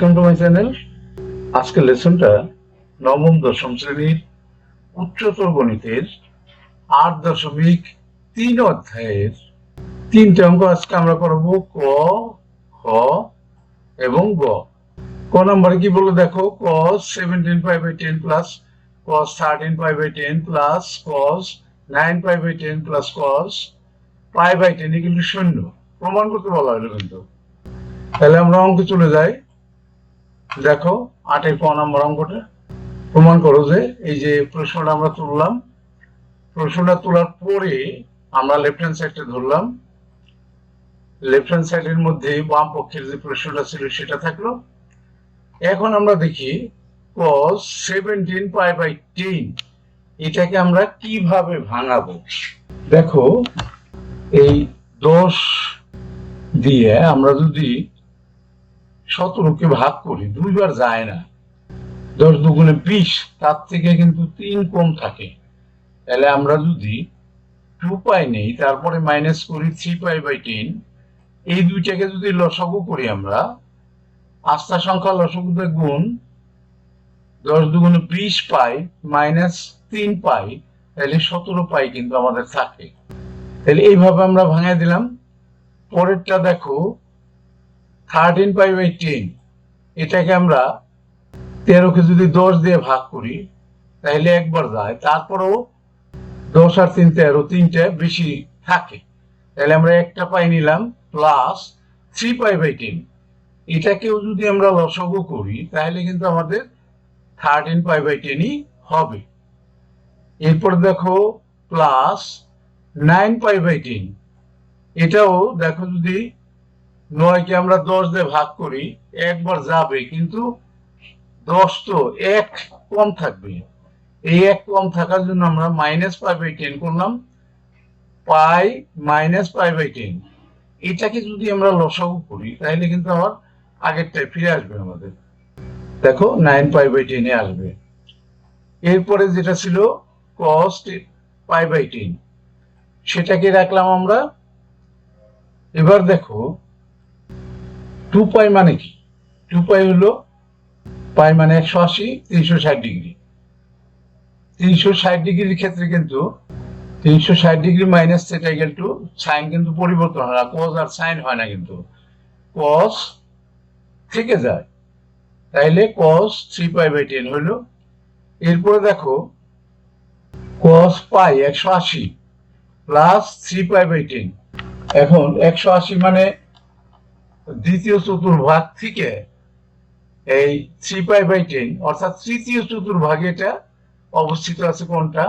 Welcome to my channel. আজকের লেসনটা নবম-দশম শ্রেণীর উচ্চতর গণিতের 8.3 অধ্যায়ের 3টে অঙ্ক আজকে আমরা করব ক, খ এবং গ। ক নম্বরে কি বলে দেখো, cos 17 pi by 10 plus cos 13 pi by 10 plus cos 9 pi by 10 plus cos pi by 10 কিন্তু 0 প্রমাণ করতে বলা হলো। কিন্তু তাহলে আমরা অঙ্কে চলে যাই। দেখো 8-এর ক নম্বর অঙ্কটা প্রমাণ করো যে এই যে প্রশ্নটা আমরা তুললাম, প্রশ্নটা তোলার পরে আমরা লেফট হ্যান্ড সাইডটা ধরলাম, লেফট হ্যান্ড সাইডের মধ্যে বাম পক্ষের যে প্রশ্নটা ছিল সেটা থাকলো। এখন আমরা দেখি cos 17 pi by 10 এটাকে আমরা কিভাবে ভাঙাবো। দেখো এই 10 দিয়ে আমরা যদি 17কে ভাগ করি, দুইবার যায় না, 10 দুগুণে 20, তার থেকে কিন্তু 3 কম থাকে। তাহলে আমরা যদি 2 পাই নেই, তারপরে মাইনাস করি 3 pi by 10, এই দুইটাকে যদি লসাগু করি আমরা, আস্থা সংখ্যা লসাগুতে গুণ 10 দুগুণে 20 পাই মাইনাস 3 পাই, তাহলে 17 পাই কিন্তু আমাদের থাকে। তাহলে এইভাবে আমরা ভাঙাই দিলাম। পরেরটা দেখো 13 pi by 10, এটাকে আমরা 13কে যদি 10 দিয়ে ভাগ করি তাহলে একবার যায়, তারপরেও 10 আর 3 13, 3টা বেশি থাকে। তাহলে আমরা একটা পাই নিলাম প্লাস 3 pi by 10, এটাকেও যদি আমরা লসাগু করি তাহলে কিন্তু আমাদের 13 pi by 10ই হবে। এরপর দেখো প্লাস 9 pi by 10, এটাও দেখো যদি 9কে আমরা 10 দিয়ে ভাগ করি একবার যাবে, কিন্তু 10 তো 1 কম থাকবে। এই 1 কম থাকার জন্য আমরা মাইনাস পাই বাই 10 করলাম, পাই মাইনাস পাই বাই 10, এটাকে যদি আমরা লসাগু করি তাহলে কিন্তু আমার আগেরটাই ফিরে আসবে আমাদের। দেখো 9 pi by 10 এ আসবে। এরপরে যেটা ছিল cos pi by 10, সেটাকে রাখলাম আমরা। এবার দেখো 2 পাই মানে কি, 2 পাই হলো পাই মানে 180, 360 ডিগ্রি। 360 ডিগ্রির ক্ষেত্রে কিন্তু 360 degree minus theta equal to sine কিন্তু পরিবর্তন হয় না, cos আর সাইন হয় না, কিন্তু cos থেকে যায়। তাইলে cos 3 pi by 10 হলো। এরপরে দেখো cos pi 180 plus 3 pi by 10, এখন 180 মানে দ্বিতীয় চতুর্ভাগ থেকে এই 3 pi by 10 অর্থাৎ তৃতীয় চতুর্ভাগে এটা অবস্থিত আছে। কোনটা?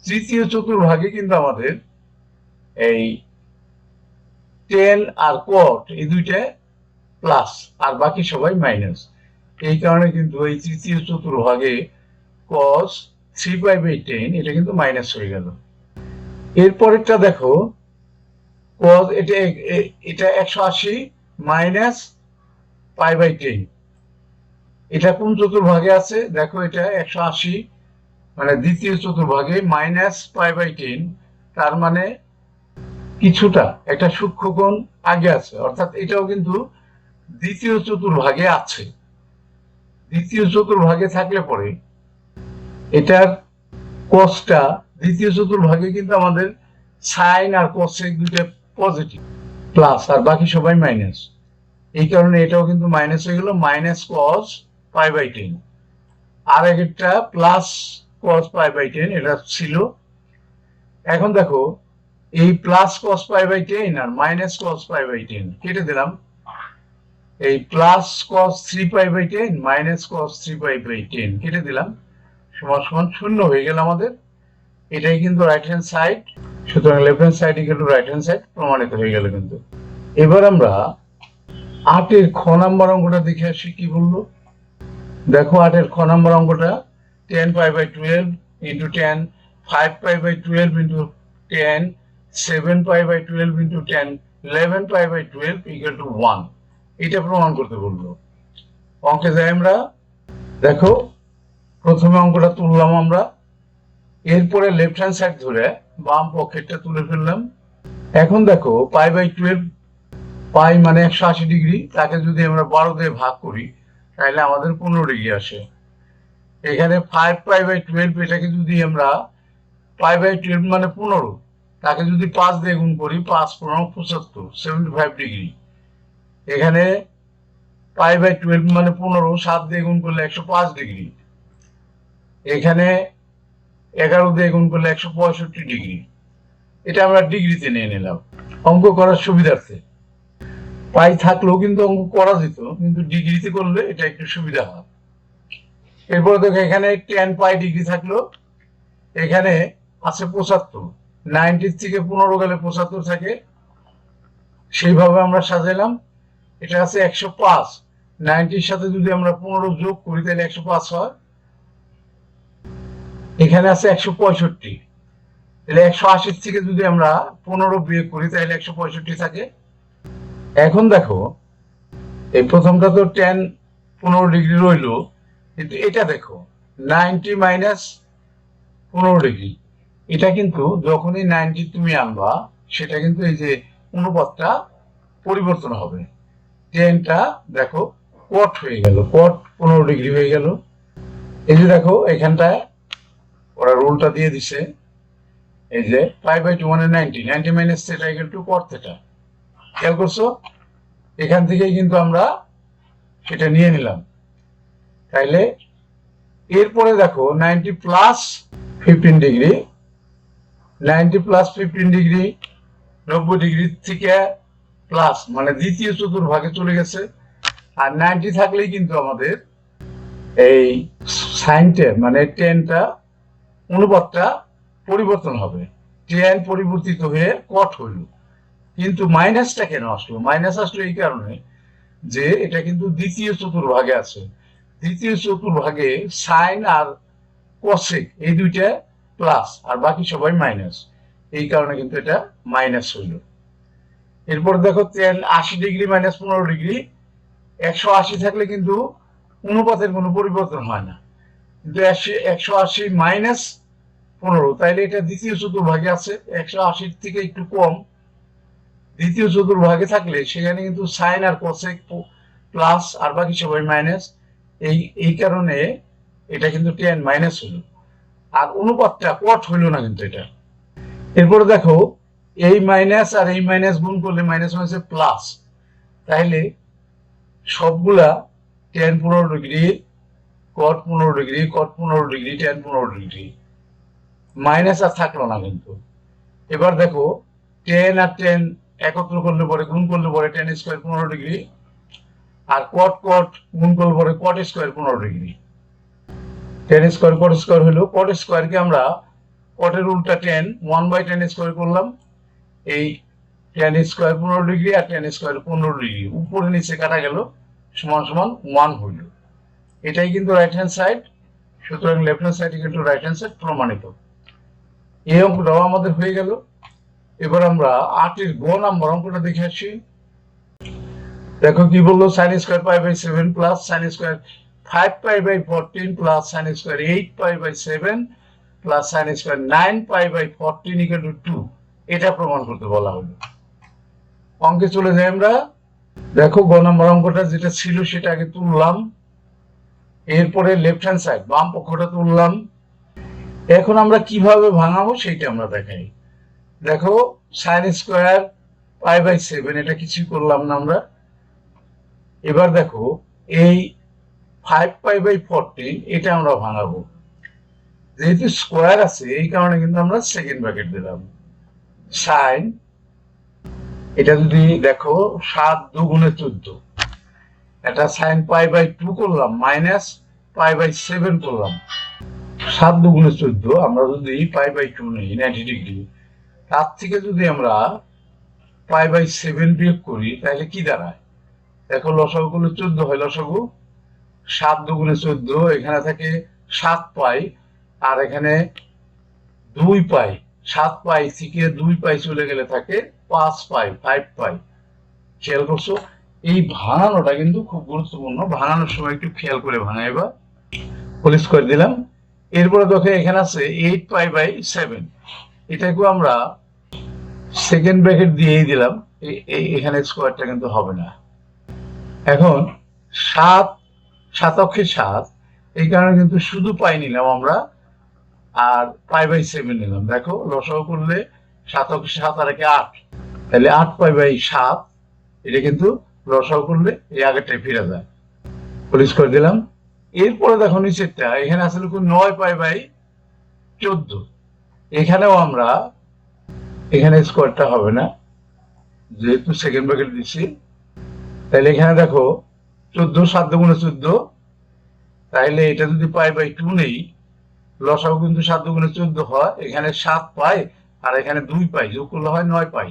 তৃতীয় চতুর্ভাগে কিন্তু আমাদের এই 10 আর cot এই দুইটা প্লাস আর বাকি সবাই মাইনাস। এই কারণে কিন্তু এই তৃতীয় চতুর্ভাগে cos 3 pi by 10 এটা কিন্তু মাইনাস হয়ে গেল। এরপরেরটা দেখো cos এটা 180 মাইনাস পাই বাই 10, এটা কোন চতুর্ভাগে আছে? দেখো এটা 180 মানে দ্বিতীয় চতুর্ভাগে মাইনাস পাই বাই 10, তার মানে কিছুটা একটা সূক্ষ্মকোণ আগে আছে, অর্থাৎ এটাও কিন্তু দ্বিতীয় চতুর্ভাগে আছে। দ্বিতীয় চতুর্ভাগে থাকলে পরে এটার cosটা দ্বিতীয় চতুর্ভাগে কিন্তু আমাদের সাইন আর cosec দুটো পজিটিভ প্লাস আর বাকি সবাই মাইনাস। এই কারণে এটাও কিন্তু মাইনাস হয়ে গেল, মাইনাস cos পাই বাই 10। আর একটা প্লাস cos পাই বাই 10 এটা ছিল। এখন দেখো এই প্লাস cos পাই বাই 10 আর মাইনাস cos পাই বাই 10 কেটে দিলাম। এই plus cos 3 pi by 10 minus cos 3 pi by 10 কেটে দিলাম, সমান সমান 0 হয়ে গেল আমাদের। এটাই কিন্তু রাইট হ্যান্ড সাইড, সুতরাং left hand side equal to right hand side প্রমাণিত হয়ে গেল। কিন্তু এবার আমরা 8-এর খ নাম্বার অঙ্কটা দেখে আসি কি বললো। দেখো 8-এর খ নাম্বার অঙ্কটা 10 pi by 12 into 10 5 pi by 12 into 10 7 pi by 12 into 10 11 pi by 12 equal to 1, এটা প্রমাণ করতে বললো। অঙ্কে যাই আমরা। দেখো প্রথমে অঙ্কটা তুললাম আমরা, এরপরে লেফট হ্যান্ড সাইড ধরে বাম পক্ষেরটা তুলে ফেললাম। এখন দেখো পাই বাই 12 পাই মানে 180 ডিগ্রি, তাকে যদি আমরা 12 দিয়ে ভাগ করি তাহলে আমাদের 15 ডিগ্রি আসে। এখানে 5π/12, এটাকে যদি আমরা π/12 মানে 15, তাকে যদি 5 দিয়ে গুণ করি, 5×15 75, 75 ডিগ্রি। এখানে π/12 মানে 15, 7 দিয়ে গুণ করলে 105 ডিগ্রি। এখানে 11 দিয়ে গুণ করলে 165 ডিগ্রি। এটা আমরা ডিগ্রিতে নিয়ে নিলাম অঙ্ক করার সুবিধার্থে। পাই থাকলেও কিন্তু অঙ্ক করা যেত, কিন্তু ডিগ্রিতে করলে এটা একটু সুবিধা হয়। এরপরে দেখো এখানে 10π ডিগ্রি থাকলো, এখানে আছে 75, 90 থেকে 15 গেলে 75 থাকে, সেইভাবে আমরা সাজাইলাম। এটা আছে 105, 90-র সাথে যদি আমরা 15 যোগ করি তাহলে 105 হয়। এখানে আছে 165, তাহলে 180 থেকে যদি আমরা 15 বিয়োগ করি তাহলে 165 থাকে। এখন দেখো এই প্রথমটা তো 10 15 ডিগ্রি রইলো, কিন্তু এটা দেখো 90 মাইনাস 15 ডিগ্রি, এটা কিন্তু যখনই 90 তুমি আনবা সেটা কিন্তু এই যে অনুপাতটা পরিবর্তন হবে। 10টা দেখো কট হয়ে গেল, কট 15 ডিগ্রি হয়ে গেল। এই যে দেখো এখানটায় ওরা রুলটা দিয়ে দিছে, এই যে π/2 মানে 90, 90 মাইনাস থিটা ইকুয়াল টু কট থিটা। খেয়াল করছো? এখান থেকেই কিন্তু আমরা সেটা নিয়ে নিলাম। তাইলে এরপরে দেখো 90 plus 15 degree, 90 plus 15 degree 90 degree থেকে প্লাস মানে দ্বিতীয় চতুর্ভাগে চলে গেছে। আর 90 থাকলেই কিন্তু আমাদের এই সাইনটা মানে 10টা অনুপাতটা পরিবর্তন হবে। 10 পরিবর্তিত হয়ে কট হইল। কিন্তু মাইনাসটা কেন আসলো? মাইনাস আসলো এই কারণে যে এটা কিন্তু দ্বিতীয় চতুর্ভাগে আছে। দ্বিতীয় চতুর্ভাগে সাইন আর কোসেক এই দুইটা প্লাস আর বাকি সবাই মাইনাস, এই কারণে কিন্তু এটা মাইনাস হইল। এরপর দেখো 80 ডিগ্রি মাইনাস 15 ডিগ্রি, 180 থাকলে কিন্তু অনুপাতের কোনো পরিবর্তন হয় না, কিন্তু 180 মাইনাস 15, তাইলে এটা দ্বিতীয় চতুর্ভাগে আছে, 180 থেকে একটু কম। দ্বিতীয় চতুর্ভাগে থাকলে সেখানে কিন্তু সাইন আর কোসেক প্লাস আর বাকি সবাই মাইনাস, এই কারণে এটা কিন্তু 10 মাইনাস হলো। আর অনুপাতটা কট হইল না কিন্তু এটা। এরপরে দেখো এই মাইনাস আর এই মাইনাস গুণ করলে মাইনাস মাইনাসে প্লাস, তাহলে সবগুলা 10 15 degree cot 15 degree cot 15 degree 10 15 degree, minus আর থাকলো না কিন্তু। এবার দেখো 10 আর 10 একত্র করলে পরে গুণ করলে পরে 10 স্কয়ার 15 ডিগ্রি, আর কট কট গুণ করলে পরে কট স্কয়ার 15 ডিগ্রি। 10 স্কয়ার কট স্কয়ার হলো, কট স্কয়ারকে আমরা কটের উল্টা 10 1/10 স্কয়ার করলাম। এই 10 স্কয়ার 15 ডিগ্রি আর 10 স্কয়ার 15 ডিগ্রি উপরে নিচে কাটা গেল, সমান সমান 1 হইল। এটাই কিন্তু রাইট হ্যান্ড সাইড, সুতরাং left hand side equal to right hand side প্রমাণিত। এই অঙ্কটাও আমাদের হয়ে গেল। এবার আমরা 8 এর গ নাম্বার অঙ্কটা দেখে আসি। দেখো কি বললো, sin square π/7 plus sin square 5π/14 plus sin square 8π/7 plus sin square 9π/14 equal to 2, এটা প্রমাণ করতে বলা হলো। অঙ্কে চলে যাই আমরা। দেখো গ নাম্বার অঙ্কটা যেটা ছিল সেটা আগে তুললাম, এরপরে লেফট হ্যান্ড সাইড বাম পক্ষটা তুললাম। এখন আমরা কিভাবে ভাঙাবো সেইটা আমরা দেখাই। দেখো sin স্কয়ার π/7 এটা কিছুই করলাম না আমরা। এবার দেখো এই 5π/14 এটা আমরা ভাঙাবো, যেহেতু স্কয়ার আছে এই কারণে কিন্তু আমরা সেকেন্ড ব্র্যাকেট দিলাম। sin এটা যদি দেখো 7 2 গুণে 14, এটা sin π/2 করলাম মাইনাস π/7 করলাম। 7 2 গুণে 14 আমরা যদি π/2 নেই 90 ডিগ্রি, তার থেকে যদি আমরা π/7 বিয়োগ করি তাহলে কি দাঁড়ায়? দেখো লসাগু করলে 14 হয়, লসাগু 7 2 গুণে 14, এখানে থাকে 7 পাই আর এখানে 2 পাই, 7 পাই থেকে 2 পাই চলে গেলে থাকে 5 পাই 5 পাই। খেয়াল করছো? এই ভাঙানোটা কিন্তু খুব গুরুত্বপূর্ণ, ভাঙানোর সময় একটু খেয়াল করে ভাঙাইবা। হোল স্কয়ার দিলাম। এরপরে দেখো এখানে আছে 8π/7, এটাকে আমরা সেকেন্ড ব্র্যাকেট দিয়েই দিলাম, এখানে স্কোয়ারটা কিন্তু হবে না। এখন 7 7 অক্ষে 7, এই কারণে কিন্তু শুধু পাই নিলাম আমরা, আর π/7 নিলাম। দেখো লসাগু করলে 7 অক্ষে 7 আর 8, তাহলে 8 π/7, এটা কিন্তু লসাগু করলে এই আগেরটাই ফিরে যায়। পুলিশ করে দিলাম। এরপরে দেখো নিচেরটা, এখানে আসলে 9 π/14, এখানেও আমরা, এখানে স্কোয়ারটা হবে না যেহেতু সেকেন্ড ব্র্যাকেট দিচ্ছি। তাহলে এখানে দেখো 14, 7 × 14, তাহলে এটা যদি π/2 নেই, লসাগু কিন্তু 7 × 14 হয়, এখানে 7 পাই আর এখানে 2 পাই, যোগ করলে হয় 9 পাই।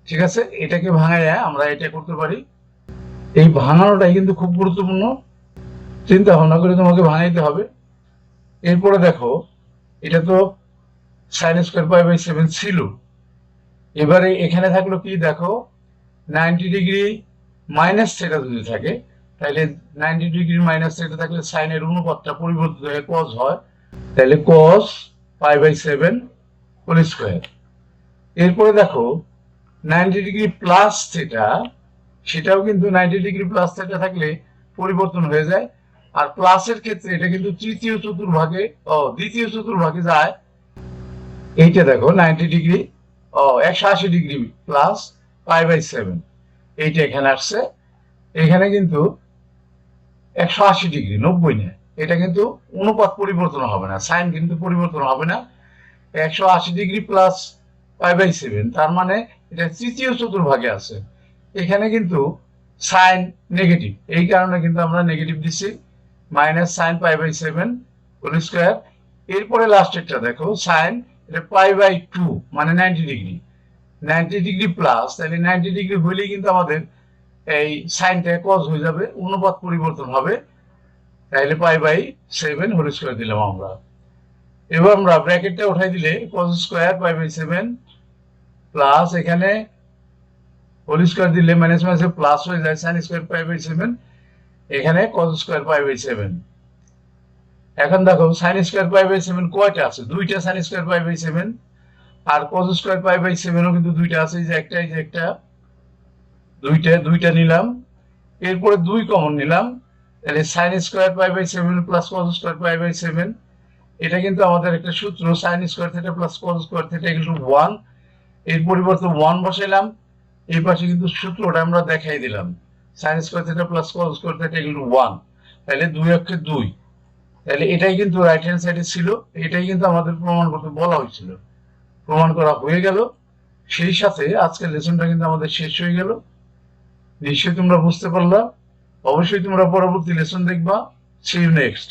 ঠিক আছে, এটাকে ভাঙায় আমরা এটা করতে পারি। এই ভাঙানোটাই কিন্তু খুব গুরুত্বপূর্ণ, চিন্তা ভাবনা করে তোমাকে ভাঙাইতে হবে। এরপরে দেখো, এটা তো sin² π/7 ছিল, এবারে এখানে থাকলো কি দেখো, 90 ডিগ্রি মাইনাস থিটা যদি থাকে, তাহলে 90 ডিগ্রি মাইনাস থিটা থাকলে সাইনের অনুপাতটা পরিবর্তিত হয়ে cos হয়, তাহলে cos π/7 হোল স্কয়ার। এরপরে দেখো 90 ডিগ্রি প্লাস থিটা, সেটাও কিন্তু 90 ডিগ্রি প্লাস থিটা থাকলে পরিবর্তন হয়ে যায়, আর প্লাসের ক্ষেত্রে এটা কিন্তু দ্বিতীয় চতুর্ভাগে যায়। এইটা দেখো 90 ডিগ্রি 180 ডিগ্রি প্লাস π/7, এইটা এখানে আসছে, এখানে কিন্তু 180 ডিগ্রি 90 না, এটা কিন্তু অনুপাত পরিবর্তন হবে না, সাইন কিন্তু পরিবর্তন হবে না। 180 ডিগ্রি প্লাস π/7, তার মানে এটা তৃতীয় চতুর্ভাগে আছে, এখানে কিন্তু সাইন নেগেটিভ, এই কারণে কিন্তু আমরা নেগেটিভ দিচ্ছি, মাইনাস সাইন π/7 হোল স্কয়ার। এরপরে লাস্টেরটা দেখো, সাইন এটা π/2 মানে 90 ডিগ্রি, 90 ডিগ্রি প্লাস, তাহলে 90 ডিগ্রি হইলেই কিন্তু আমাদের এই সাইনটা cos হয়ে যাবে, অনুপাত পরিবর্তন হবে, তাহলে π/7 হোল স্কয়ার দিলাম আমরা। এবার আমরা ব্র্যাকেটটা উঠাই দিলে cos² π/7 প্লাস, এখানে হোল স্কয়ার দিলে মাইনাস মাইনাসে প্লাস হয়ে যায়, sin² π/7, এখানে cos² π/7। এখন দেখো sin² π/7 কয়টা আছে, দুইটা sin² π/7, আর cos² π/7 ও কিন্তু দুইটা আছে, এই যে একটা, এই যে একটা, দুইটা নিলাম। এরপরে 2 কমন নিলাম, তাহলে sin² π/7 প্লাস cos² π/7, এটা কিন্তু আমাদের একটা সূত্র, sin² θ প্লাস cos² θ = 1, এর পরিবর্তে 1 বসাইলাম, এই পাশে কিন্তু সূত্রটা আমরা দেখাই দিলাম, sin² θ প্লাস cos² θ = 1, তাহলে 2 অক্ষে 2, তাহলে এটাই কিন্তু রাইট হ্যান্ড সাইডে ছিল, এটাই কিন্তু আমাদের প্রমাণ করতে বলা হয়েছিল, প্রমাণ করা হয়ে গেল। সেই সাথে আজকের লেসনটা কিন্তু আমাদের শেষ হয়ে গেল। নিশ্চয়ই তোমরা বুঝতে পারলা, অবশ্যই তোমরা পরবর্তী লেসন দেখবা। See you next.